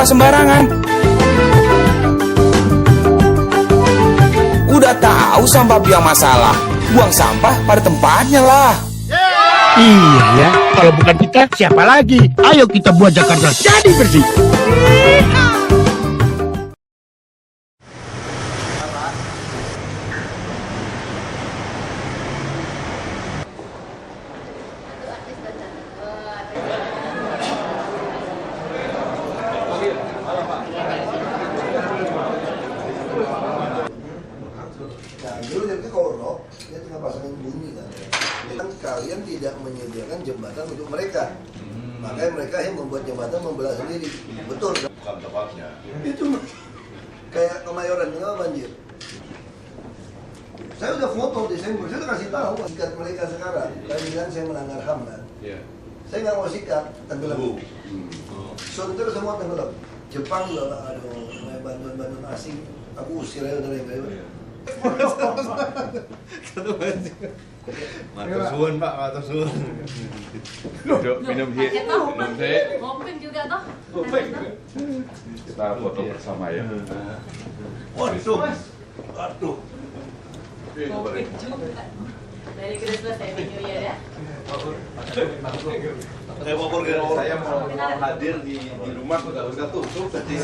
sampah sembarangan. Udah tahu sampah biang masalah, buang sampah pada tempatnya lah. Iya ya, kalau bukan kita siapa lagi? Ayo kita buat Jakarta jadi bersih. Nah, dulu jadi korok, dia tinggal pasangin bunyi kan. Dan kalian tidak menyediakan jembatan untuk mereka. Makanya mereka yang membuat jembatan membelah sendiri. Betul. Bukan tepatnya. Itu kayak Kemayoran juga banjir. Saya udah foto Desember, saya udah kasih tahu sikap mereka sekarang. Kalian bilang saya melanggar HAM kan? Iya. Saya nggak mau sikap, tenggelam. Sunter semua tenggelam. Jepang juga, aduh, bantuan asing. Aku usir aja dari mereka. Matur suwun Pak, matur suwun. Duduk minum teh. Minum teh. Ngopeng juga toh. Kita foto bersama ya. Waduh, aduh. Ngopeng juga. Dari Christmas Happy New Year ya. Saya mau hadir di rumah udah tutup tadi.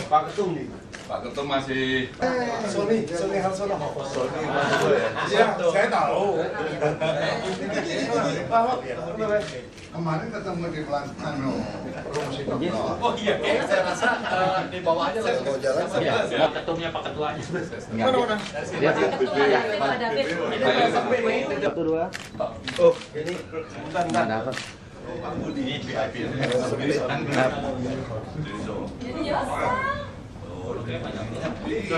Pak Ketum nih. Pak Ketum masih Sony Harsono. Sony masuk ya. Iya, saya tahu. Kemarin ketemu di pelaksanaan Rumah Sitokno. Oh iya, saya rasa di bawah aja langsung. Mau jalan Pak Ketumnya, Pak Ketuanya. Mana? Satu dua. Oh, ini sebentar. Ada apa? Pak Budi VIP. Jadi ya.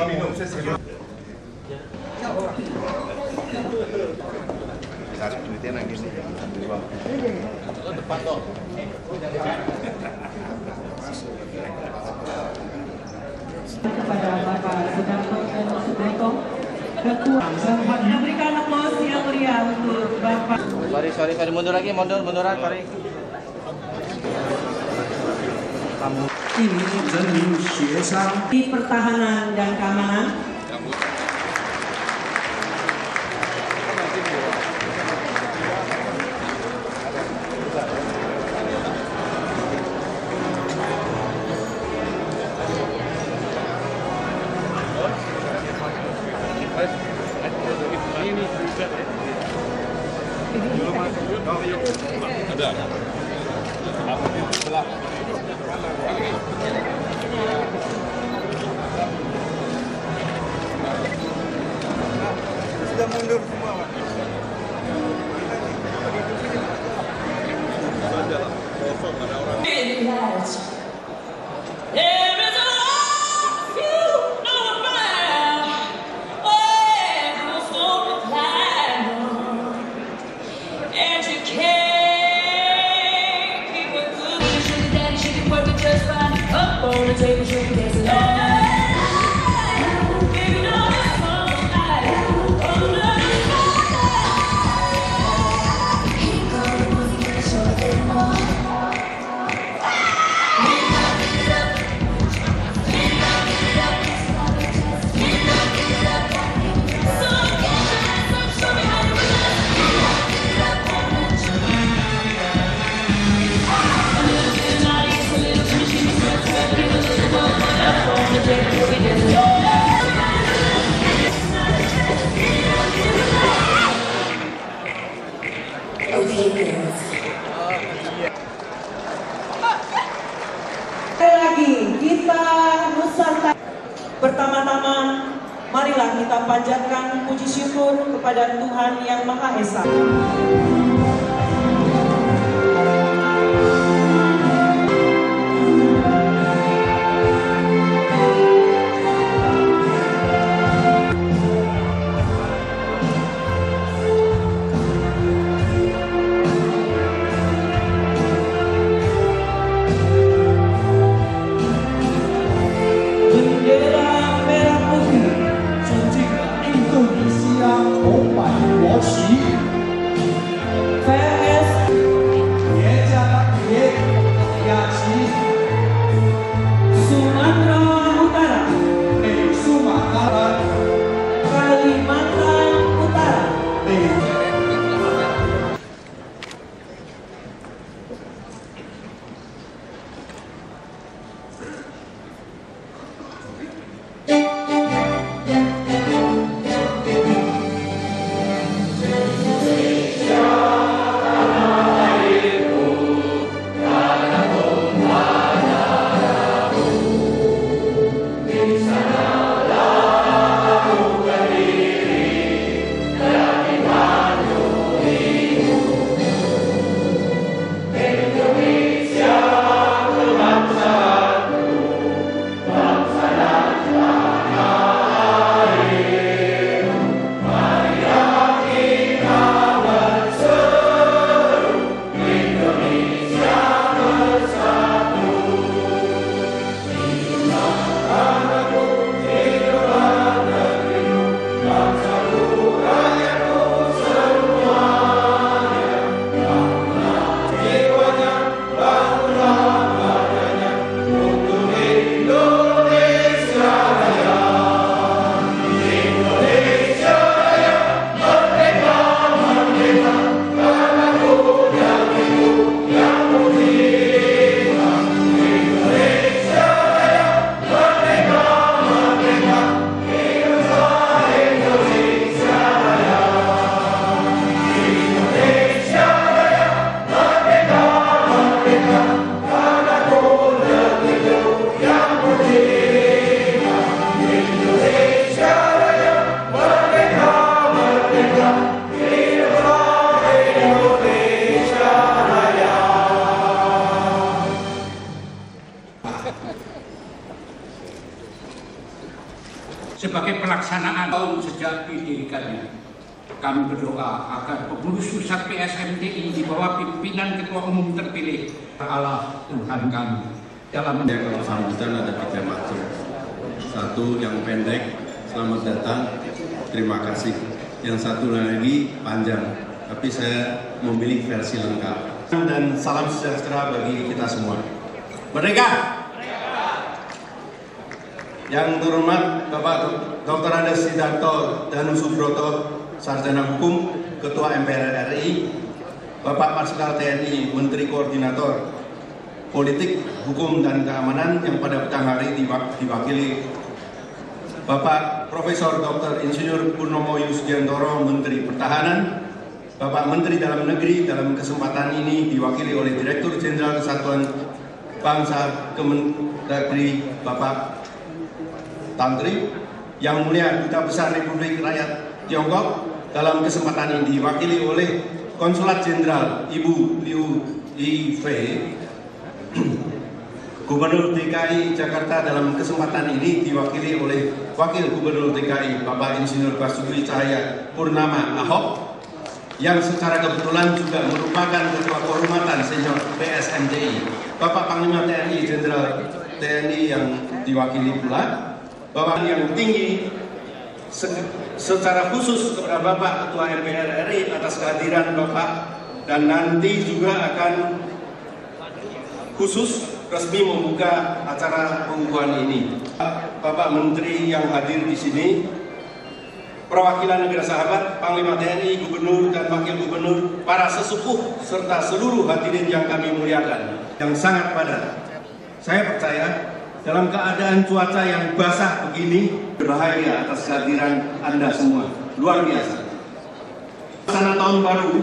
Minum sesi. Cari duitnya nangis nih. Depan toh. Kepada Bapak Sudarto dan Subreko, Ketua. Berikan aplaus yang meriah untuk Bapak. Sorry, mundur lagi, munduran, sorry. Ini di pertahanan dan keamanan. Sudah mundur semua, Pak. Lagi kita Nusantara. Pertama-tama marilah kita panjatkan puji syukur kepada Tuhan Yang Maha Esa. sebagai pelaksanaan tahun sejak didirikannya. Kami berdoa agar pengurus pusat PSMTI di bawah pimpinan Ketua Umum terpilih Allah Tuhan kami dalam Kalau sambutan ada 3 macam. Satu yang pendek, selamat datang, terima kasih. Yang satu lagi panjang, tapi saya memilih versi lengkap. Dan salam sejahtera bagi kita semua. Merdeka! Yang terhormat Bapak Dr. Andes Sidarto Danusubroto, Sarjana Hukum, Ketua MPR RI, Bapak Marsikal TNI, Menteri Koordinator Politik, Hukum, dan Keamanan yang pada petang hari diwakili Bapak Profesor Dr. Insinyur Purnomo Yusgiantoro, Menteri Pertahanan, Bapak Menteri Dalam Negeri dalam kesempatan ini diwakili oleh Direktur Jenderal Kesatuan Bangsa Kemendagri Bapak Tantri, yang mulia Duta Besar Republik Rakyat Tiongkok dalam kesempatan ini diwakili oleh Konsulat Jenderal Ibu Liu Yifei, Gubernur DKI Jakarta dalam kesempatan ini diwakili oleh Wakil Gubernur DKI Bapak Insinyur Basuki Cahaya Purnama Ahok, yang secara kebetulan juga merupakan Ketua Kehormatan Senior PSMTI, Bapak Panglima TNI Jenderal TNI yang diwakili pula, Bapak yang tinggi, secara khusus kepada Bapak Ketua MPR RI atas kehadiran Bapak, dan nanti juga akan khusus resmi membuka acara pengukuhan ini. Bapak Menteri yang hadir di sini, perwakilan negara sahabat, Panglima TNI, Gubernur dan Wakil Gubernur, para sesepuh serta seluruh hadirin yang kami muliakan, yang sangat padat. Saya percaya dalam keadaan cuaca yang basah begini, berbahaya atas kehadiran Anda semua. Luar biasa. Suasana tahun baru,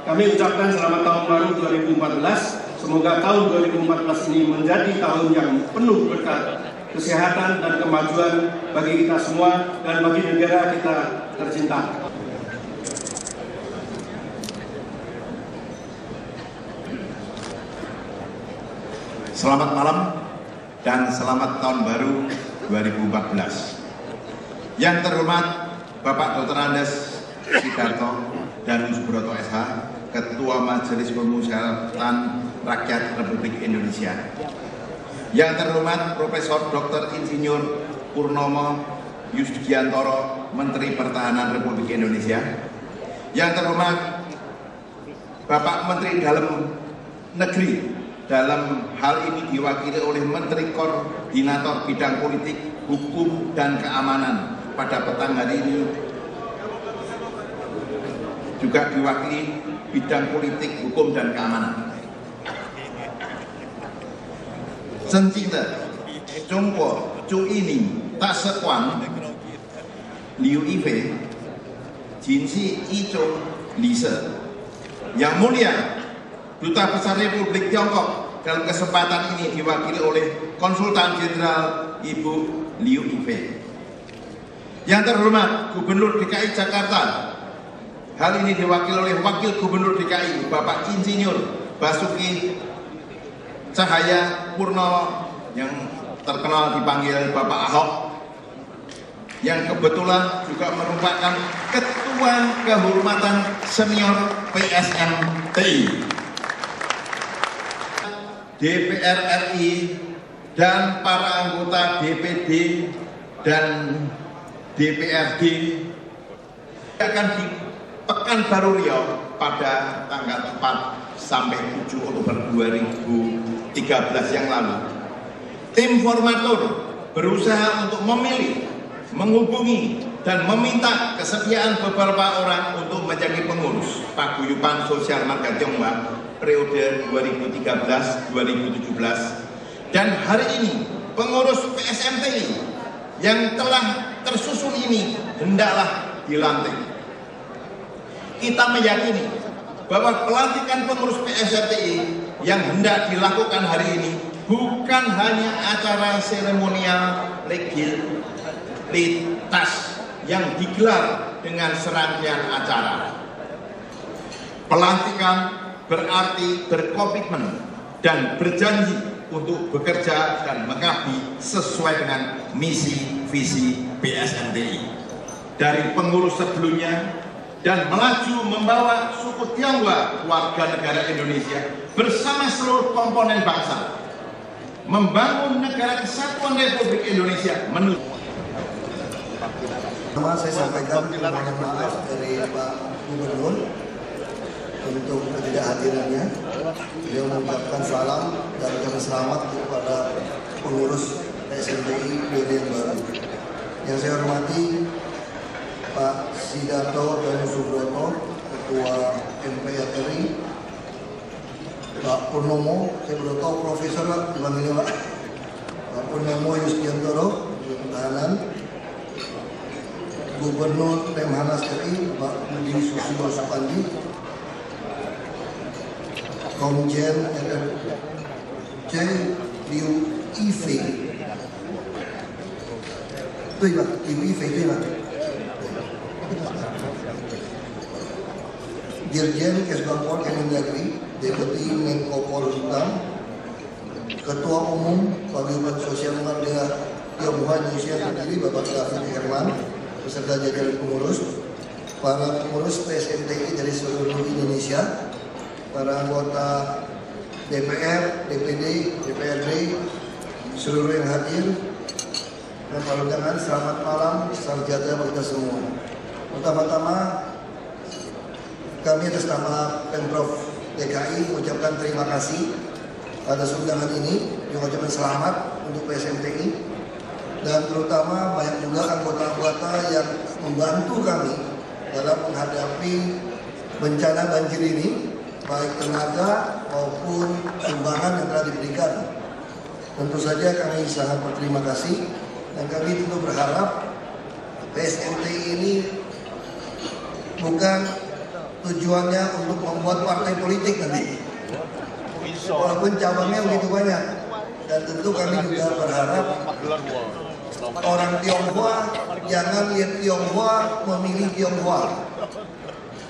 kami ucapkan selamat tahun baru 2014. Semoga tahun 2014 ini menjadi tahun yang penuh berkah, kesehatan, dan kemajuan bagi kita semua dan bagi negara kita tercinta. Selamat malam dan selamat tahun baru 2014. Yang terhormat Bapak Dr. Andes Sidarto Danusubroto SH, Ketua Majelis Pemusyawaratan Rakyat Republik Indonesia. Yang terhormat Profesor Dr. Insinyur Purnomo Yusgiantoro, Menteri Pertahanan Republik Indonesia. Yang terhormat Bapak Menteri Dalam Negeri, dalam hal ini diwakili oleh Menteri Koordinator Bidang Politik, Hukum, dan Keamanan pada petang hari ini, juga diwakili Bidang Politik, Hukum, dan Keamanan. Sencinta Chongpo Chu Yining Ta Sekuang Liu Yifei Jinsi Ichong Lise. Yang mulia Duta Besar Republik Tiongkok dalam kesempatan ini diwakili oleh Konsultan Jenderal Ibu Liu Yifei. Yang terhormat Gubernur DKI Jakarta, hal ini diwakili oleh Wakil Gubernur DKI Bapak Insinyur Basuki Cahaya Purnama, yang terkenal dipanggil Bapak Ahok, yang kebetulan juga merupakan Ketua Kehormatan Senior PSMTI, DPR RI, dan para anggota DPD dan DPRD akan di Pekanbaru Riau pada tanggal 4 sampai 7 Oktober 2013 yang lalu. Tim formatur berusaha untuk memilih, menghubungi, dan meminta kesediaan beberapa orang untuk menjadi pengurus Paguyuban Sosial Marga Tionghoa periode 2013-2017, dan hari ini pengurus PSMTI yang telah tersusun ini hendaklah dilantik. Kita meyakini bahwa pelantikan pengurus PSMTI yang hendak dilakukan hari ini bukan hanya acara seremonial legalitas yang digelar dengan serangkaian acara. Pelantikan berarti berkomitmen dan berjanji untuk bekerja dan mengabdi sesuai dengan misi, visi, PSMTI dari pengurus sebelumnya dan melaju membawa suku Tionghoa warga negara Indonesia bersama seluruh komponen bangsa membangun negara kesatuan Republik Indonesia menuju. Saya sampaikan permohonan maaf dari Pak Gubernur untuk ketidakhadirannya. Beliau mengucapkan salam dan ucapan selamat kepada pengurus PSMTI periode yang baru. Yang saya hormati Pak Sidarto Danusubroto, Ketua MPR RI, Pak Purnomo, saya belum tahu Profesor dipanggilnya Pak Purnomo Yustiantoro, Pertahanan, Gubernur Lemhanas RI, Pak Budi Susilo Supandi, Komjen RRC Liu IV, itu ya, Liu IV itu ya, Dirjen Kesbangpol Kemendagri, Deputi Menko Polhukam, Ketua Umum Paguyuban Sosial Merdeka Tionghoa Indonesia terdiri Bapak David Herman beserta jajaran pengurus, para pengurus PSMTI dari seluruh Indonesia, para anggota DPR, DPD, DPRD, seluruh yang hadir, dan para undangan, selamat malam, salam sejahtera bagi kita semua. Pertama-tama, kami atas nama Pemprov DKI mengucapkan terima kasih atas undangan ini, mengucapkan selamat untuk PSMTI, dan terutama banyak juga anggota-anggota yang membantu kami dalam menghadapi bencana banjir ini, baik tenaga maupun sumbangan yang telah diberikan. Tentu saja kami sangat berterima kasih dan kami tentu berharap PSMTI ini bukan tujuannya untuk membuat partai politik nanti, walaupun cabangnya begitu banyak. Dan tentu kami juga berharap orang Tionghoa jangan lihat Tionghoa memilih Tionghoa,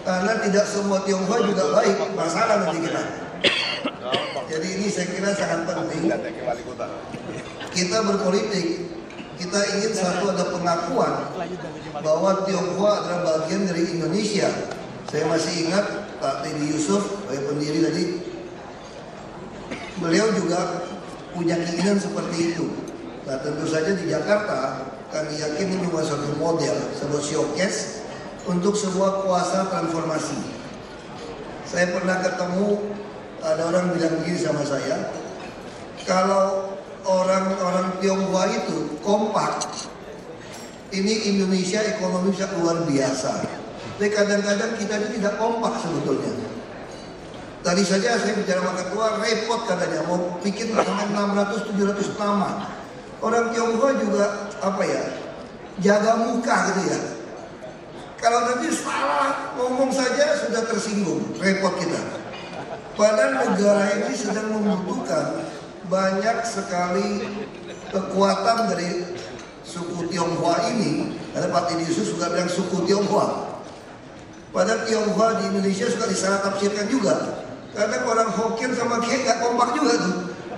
karena tidak semua Tionghoa juga baik, masalah nanti kita. Jadi ini saya kira sangat penting. Kita berpolitik, kita ingin satu ada pengakuan bahwa Tionghoa adalah bagian dari Indonesia. Saya masih ingat Pak Teddy Yusuf sebagai pendiri tadi, beliau juga punya keinginan seperti itu. Nah tentu saja di Jakarta kami yakin ini cuma satu model, sebuah showcase untuk sebuah kuasa transformasi. Saya pernah ketemu, ada orang bilang begini sama saya, kalau orang-orang Tionghoa itu kompak, ini Indonesia ekonomi bisa luar biasa. Tapi kadang-kadang kita ini tidak kompak sebetulnya. Tadi saja saya bicara sama ketua, repot katanya, mau bikin sampai 600-700 nama. Orang Tionghoa juga apa ya, jaga muka gitu ya. Kalau nanti salah ngomong saja sudah tersinggung, repot kita. Padahal negara ini sedang membutuhkan banyak sekali kekuatan dari suku Tionghoa ini. Karena Pak Teddy Yusuf juga bilang suku Tionghoa. Padahal Tionghoa di Indonesia suka disalah tafsirkan juga. Karena orang Hokkien sama Kiai gak kompak juga tuh.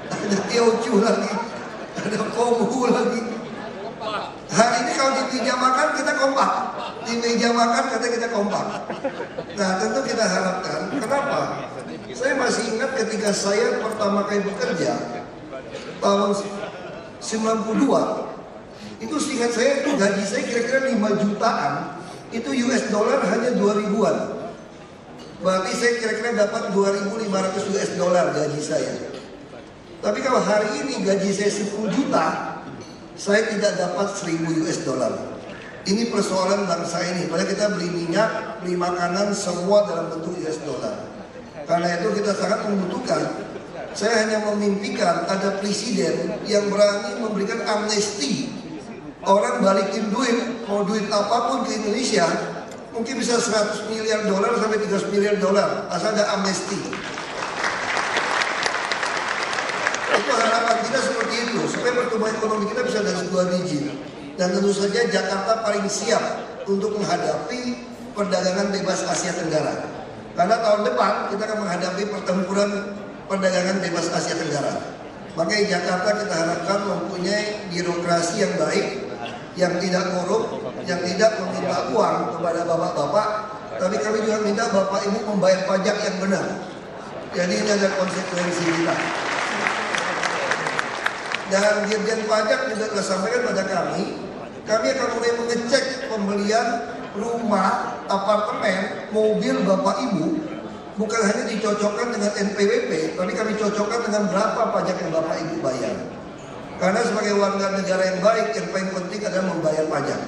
Ada Teochew lagi, ada Konghu lagi. Hari ini kalau di meja makan kita kompak, di meja makan kata kita kompak. Nah tentu kita harapkan, kenapa? Saya masih ingat ketika saya pertama kali bekerja tahun 92, itu seingat saya itu gaji saya kira-kira 5 jutaan, itu US dollar hanya 2.000-an. Berarti saya kira-kira dapat 2.500 US dollar gaji saya. Tapi kalau hari ini gaji saya 10 juta, saya tidak dapat 1.000 US dollar. Ini persoalan bangsa ini. Padahal kita beli minyak, beli makanan semua dalam bentuk US dollar. Karena itu kita sangat membutuhkan. Saya hanya memimpikan ada presiden yang berani memberikan amnesti. Orang balikin duit, mau duit apapun ke Indonesia, mungkin bisa 100 miliar dolar sampai 300 miliar dolar, asal ada amnesti. Itu harapan kita seperti itu, supaya pertumbuhan ekonomi kita bisa dari 2 digit. Dan tentu saja Jakarta paling siap untuk menghadapi perdagangan bebas Asia Tenggara. Karena tahun depan kita akan menghadapi pertempuran perdagangan bebas Asia Tenggara. Makanya Jakarta kita harapkan mempunyai birokrasi yang baik, yang tidak korup, yang tidak meminta uang kepada bapak-bapak, tapi kami juga minta bapak ibu membayar pajak yang benar. Jadi ini ada konsekuensi kita. Dan Dirjen Pajak juga telah sampaikan pada kami akan mulai mengecek pembelian rumah, apartemen, mobil bapak ibu, bukan hanya dicocokkan dengan NPWP, tapi kami cocokkan dengan berapa pajak yang bapak ibu bayar. Karena sebagai warga negara yang baik, yang paling penting adalah membayar pajak.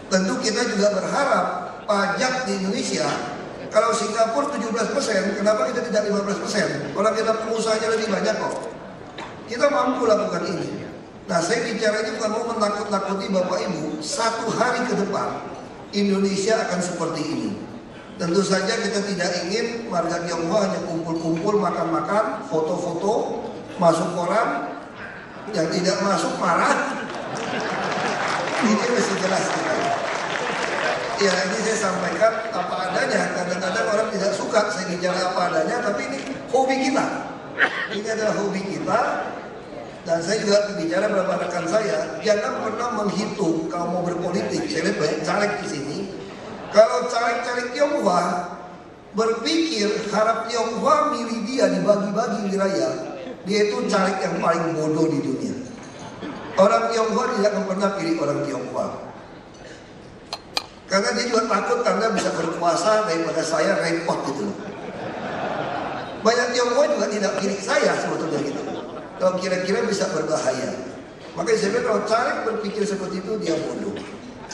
Tentu kita juga berharap pajak di Indonesia, kalau Singapura 17%, kenapa kita tidak 15%? Orang kita pengusahanya lebih banyak kok. Kita mampu lakukan ini. Nah, saya bicara ini bukan mau menakut-nakuti Bapak Ibu. Satu hari ke depan Indonesia akan seperti ini. Tentu saja kita tidak ingin warga Tionghoa hanya kumpul-kumpul, makan-makan, foto-foto, masuk koran. Yang tidak masuk marah. Ini mesti jelas kita. Ya, ini saya sampaikan apa adanya. Kadang-kadang orang tidak suka saya bicara apa adanya, tapi ini hobi kita. Ini adalah hobi kita. Dan saya juga bicara beberapa rekan saya, jangan pernah menghitung kalau mau berpolitik. Saya lihat banyak caleg di sini. Kalau caleg-caleg Tionghoa berpikir harap Tionghoa milih dia dibagi-bagi wilayah, dia itu caleg yang paling bodoh di dunia. Orang Tionghoa tidak akan pernah pilih orang Tionghoa. Karena dia juga takut Anda bisa berkuasa daripada saya repot gitu loh. Banyak Tionghoa juga tidak pilih saya sebetulnya gitu. Kalau kira-kira bisa berbahaya. Makanya saya bilang kalau caleg berpikir seperti itu dia bodoh.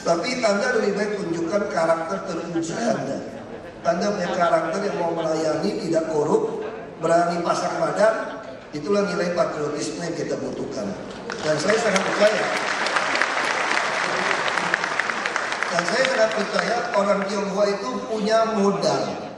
Tapi Anda lebih baik tunjukkan karakter teruji Anda. Anda punya karakter yang mau melayani, tidak korup, berani pasang badan. Itulah nilai patriotisme yang kita butuhkan. Dan saya sangat percaya. Orang Tionghoa itu punya modal.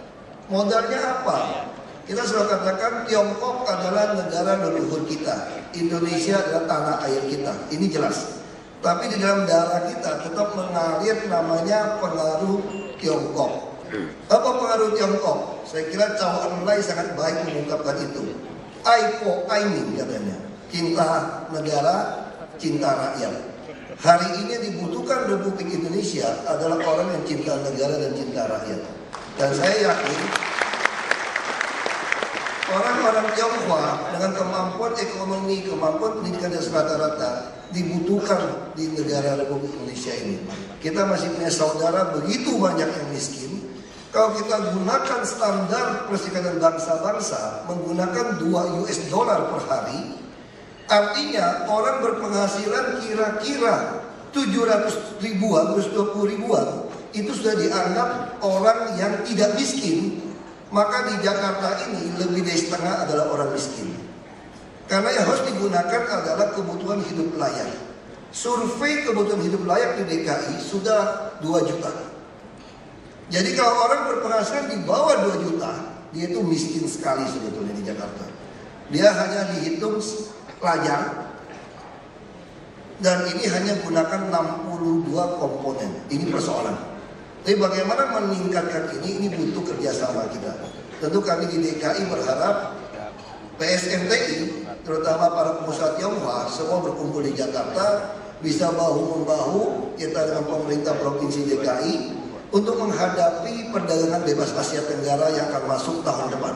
Modalnya apa? Kita selalu katakan Tiongkok adalah negara leluhur kita. Indonesia adalah tanah air kita. Ini jelas. Tapi di dalam darah kita tetap mengalir namanya pengaruh Tiongkok. Apa pengaruh Tiongkok? Saya kira Chow En-lai sangat baik mengungkapkan itu. Ai Po Ai Ming katanya. Cinta negara, cinta rakyat. Hari ini yang dibutuhkan Republik Indonesia adalah orang yang cinta negara dan cinta rakyat. Dan saya yakin orang-orang Tionghoa dengan kemampuan ekonomi, kemampuan pendidikan dan rata-rata dibutuhkan di negara Republik Indonesia ini. Kita masih punya saudara begitu banyak yang miskin. Kalau kita gunakan standar Perserikatan Bangsa-Bangsa menggunakan $2 per hari, artinya orang berpenghasilan kira-kira 700 ribuan, 220 ribuan, itu sudah dianggap orang yang tidak miskin. Maka di Jakarta ini lebih dari setengah adalah orang miskin. Karena yang harus digunakan adalah kebutuhan hidup layak. Survei kebutuhan hidup layak di DKI sudah 2 juta. Jadi kalau orang berpenghasilan di bawah 2 juta, dia itu miskin sekali sebetulnya di Jakarta. Dia hanya dihitung lajang. Dan ini hanya gunakan 62 komponen. Ini persoalan. Tapi bagaimana meningkatkan ini butuh kerjasama kita. Tentu kami di DKI berharap PSMTI, terutama para pengusaha Tionghoa, semua berkumpul di Jakarta, bisa bahu-membahu kita dengan pemerintah Provinsi DKI untuk menghadapi perdagangan bebas Asia Tenggara yang akan masuk tahun depan.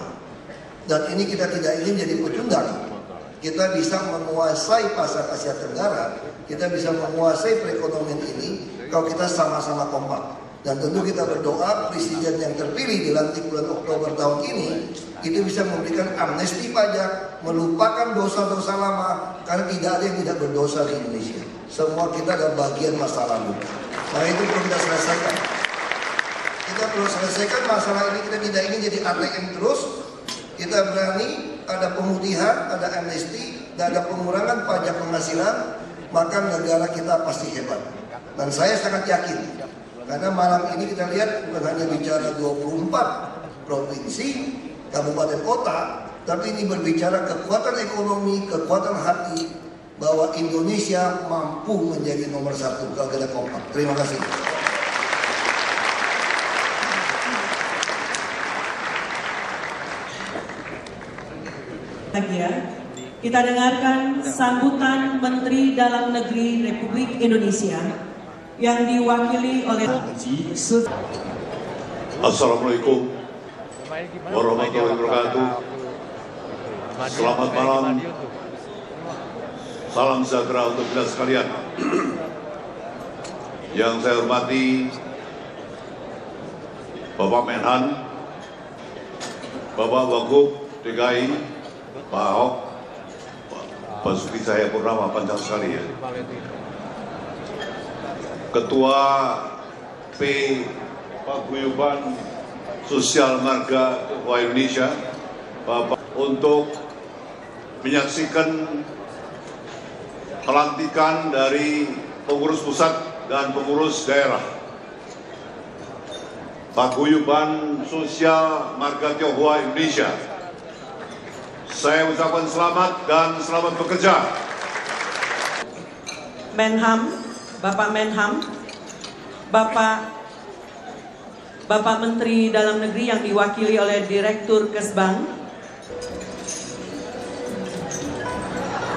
Dan ini kita tidak ingin jadi pecundang. Kita bisa menguasai pasar Asia Tenggara, kita bisa menguasai perekonomian ini kalau kita sama-sama kompak. Dan tentu kita berdoa presiden yang terpilih dilantik bulan Oktober tahun ini itu bisa memberikan amnesti pajak, melupakan dosa-dosa lama, karena tidak ada yang tidak berdosa di Indonesia. Semua kita adalah bagian masa lalu. Nah itu perlu kita selesaikan. Kita perlu selesaikan masalah ini. Kita tidak ingin jadi ATM terus. Kita berani ada pemutihan, ada amnesti, dan ada pengurangan pajak penghasilan, maka negara kita pasti hebat. Dan saya sangat yakin. Karena malam ini kita lihat bukan hanya bicara 24 provinsi, kabupaten kota, tapi ini berbicara kekuatan ekonomi, kekuatan hati, bahwa Indonesia mampu menjadi nomor 1 kalau kita kompak. Terima kasih. Lagi ya, Kita dengarkan sambutan Menteri Dalam Negeri Republik Indonesia yang diwakili oleh Assalamualaikum warahmatullahi wabarakatuh. Selamat malam. Salam sejahtera untuk kita sekalian. Yang saya hormati Bapak Menhan, Bapak Wagub DKI, Pak Ahok, Pak Basuki Cahayapurnama, panjang sekali ya. Ketua P Paguyuban Sosial Marga Tionghoa Indonesia, Bapak, untuk menyaksikan pelantikan dari pengurus pusat dan pengurus daerah Paguyuban Sosial Marga Tionghoa Indonesia. Saya ucapkan selamat dan selamat bekerja. Menham, Bapak Menham, Bapak Menteri Dalam Negeri yang diwakili oleh Direktur Kesbang.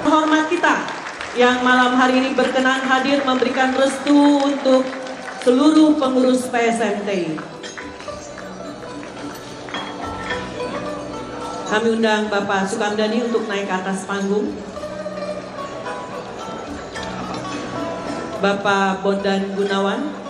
Hormat kita yang malam hari ini berkenan hadir memberikan restu untuk seluruh pengurus PSMT. Kami undang Bapak Sukamdhani untuk naik ke atas panggung. Bapak Bondan Gunawan.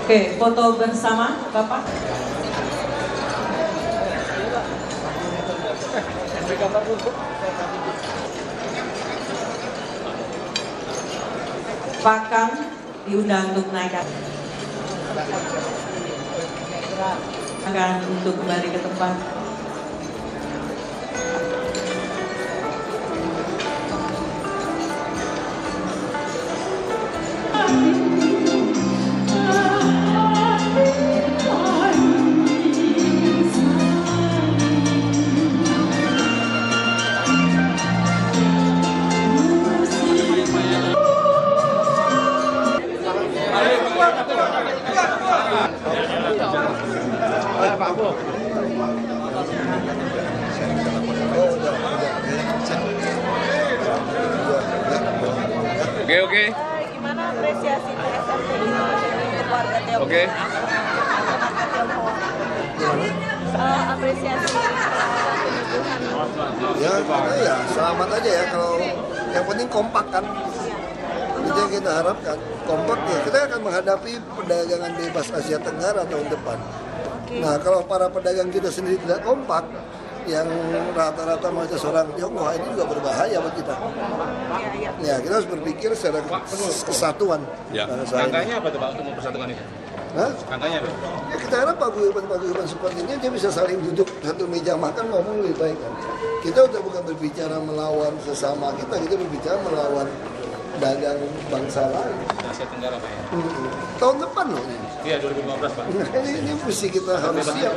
Oke, foto bersama Bapak. Pak Kang diundang untuk naik akan untuk kembali ke tempat. Oke. Gimana apresiasi PSMT untuk warga Tionghoa? Oke. Apresiasi Ya, selamat aja ya. Kalau yang penting kompak kan. Itu yang kita harapkan. Kompak ya. Kita akan menghadapi perdagangan bebas Asia Tenggara tahun depan. Nah, kalau para pedagang kita sendiri tidak kompak, yang rata-rata mayoritas orang Tionghoa ini juga berbahaya buat kita. Ya, kita harus berpikir secara kesatuan. Ya. Angkanya apa tuh Pak untuk mempersatukan ini? Hah? Angkanya apa? Ya, kita harap paguyuban seperti ini dia bisa saling duduk satu meja makan ngomong lebih baik kan. Kita udah bukan berbicara melawan sesama kita berbicara melawan dagang bangsa lain. Asia Tenggara Pak ya? Tahun depan loh. Iya 2015 Pak. Ini mesti kita harus siap.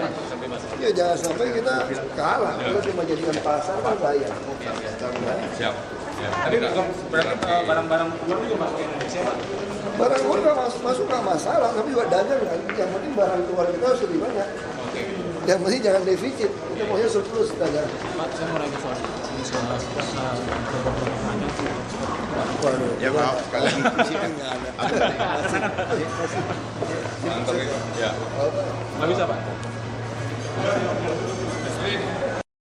Ya jangan sampai kita kalah. Kita cuma jadikan pasar kan bahaya. Siap. Ya. Tapi barang-barang luar juga masuk ke Indonesia Pak? Barang luar nggak masuk nggak masalah, tapi juga dagang kan. Yang penting barang keluar kita harus lebih banyak. Yang penting jangan defisit. Kita maunya surplus dagang. Pak, saya mau nanya soal Waduh, Ya maaf, kalian di sini nggak ada. Mantap ya. nggak bisa Pak?